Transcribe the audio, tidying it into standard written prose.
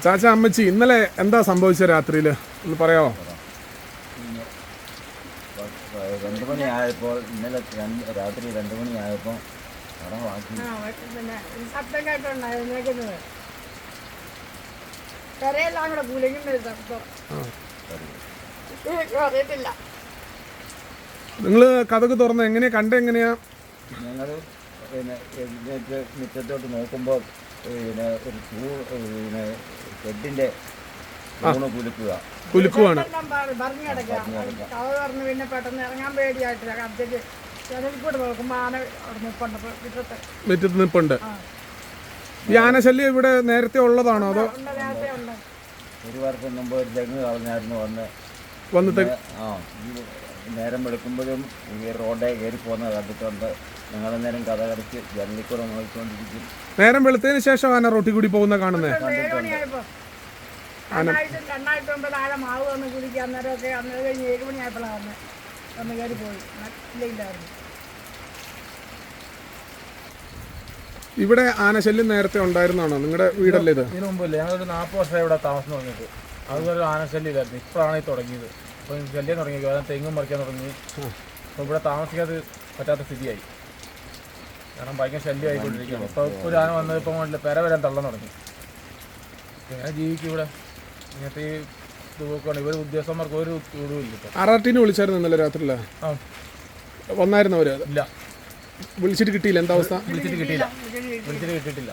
ചാച്ച അമ്മച്ചി ഇന്നലെ എന്താ സംഭവിച്ചത് രാത്രിയിൽ ഒന്ന് പറയാമോ? 2 മണിയായപ്പോൾ ഇന്നലെ രാത്രി 2 മണിയായപ്പോൾ ശബ്ദം കേട്ടോണ്ടായിരുന്നത് കരയെല്ലാം കൂടെ കുലങ്ങുന്ന ശബ്ദം അറിയത്തില്ല. നിങ്ങൾ കഥക് തുറന്ന് എങ്ങനെയാ കണ്ടെങ്ങനെയാ? ഞങ്ങൾ പിന്നെ എഴുന്നേറ്റ് മുറ്റത്തോട്ട് നോക്കുമ്പോൾ പിന്നെ ഒരു ഷെഡിൻ്റെ കുലുക്കുവാണ്. പറഞ്ഞു കിടക്കാം കഥ തുറന്ന് പിന്നെ പെട്ടെന്ന് ഇറങ്ങാൻ പേടിയായിട്ടില്ല. കറക്റ്റ് ജനലിൽ കൂടെ നോക്കുമ്പോൾ ആന അവിടെ നിൽപ്പുണ്ട് മുറ്റത്ത് നിൽപ്പുണ്ട്. ഈ ആനശല്യം ഇവിടെ നേരത്തെ ഉള്ളതാണോ അതോ? നേരത്തെ ഉണ്ട്. 1 വർഷം മുമ്പ് ഒരു തെങ്ങ് കളഞ്ഞായിരുന്നു വന്നിട്ട് നേരം വെളുക്കുമ്പോഴും ഈ റോഡേ കയറി പോകുന്നത് കണ്ടിട്ടുണ്ട്. ഞങ്ങളന്നേരം കഥ കടച്ച് ജനലിൽ കൂടെ നോക്കിക്കൊണ്ടിരിക്കും. നേരം വെളുത്തതിന് ശേഷം ആന റോട്ടിൽ കൂടി പോകുന്ന കാണുന്നേ. 7 മണിയായപ്പോൾ 2 താഴെ മാവ് വന്ന് കുടിക്കുക. അന്നേരമൊക്കെ അന്നേരം കഴിഞ്ഞ് 7 മണിയായപ്പോഴാണ് വന്ന് കയറി പോയി. ഇല്ലായിരുന്നു. ഇവിടെ ആനശല്യം നേരത്തെ ഉണ്ടായിരുന്നാണോ? നിങ്ങളുടെ വീടല്ലേ ഇത്? ഇതിനു മുമ്പില്ല. ഞങ്ങളൊരു 40 വർഷമായി ഇവിടെ താമസം തുടങ്ങിയിട്ട്. അതുപോലെ ആനശല്യം ഇല്ലായിരുന്നു. ഇപ്പോഴാണ് ഈ തുടങ്ങിയത്. അപ്പോൾ ശല്യം തുടങ്ങി. അതായത് തെങ്ങും മറിക്കാൻ തുടങ്ങി. അപ്പോൾ ഇവിടെ താമസിക്കാതെ പറ്റാത്ത സ്ഥിതിയായി. കാരണം ഭയങ്കര ശല്യം ആയിക്കൊണ്ടിരിക്കുകയാണ്. ഇപ്പോൾ ഒരു ആന വന്നത് ഇപ്പം കൊണ്ടില്ല, പെര വരാൻ തള്ളാൻ തുടങ്ങി. എങ്ങനെ ജീവിക്കും ഇവിടെ? ഇങ്ങനത്തെ ഈ ഇത് നോക്കുകയാണ്. ഇവർ ഉദ്യോഗസ്ഥന്മാർക്ക് ഒരു ഇല്ല. ഇപ്പം RRTനെ വിളിച്ചായിരുന്നു ഇന്നലെ രാത്രിയില്ല? ആ വന്നായിരുന്നു അവര്? ഇല്ല, വിളിച്ചിട്ട് കിട്ടിയില്ല. എന്താ അവസ്ഥ? വിളിച്ചിട്ട് കിട്ടിയില്ല.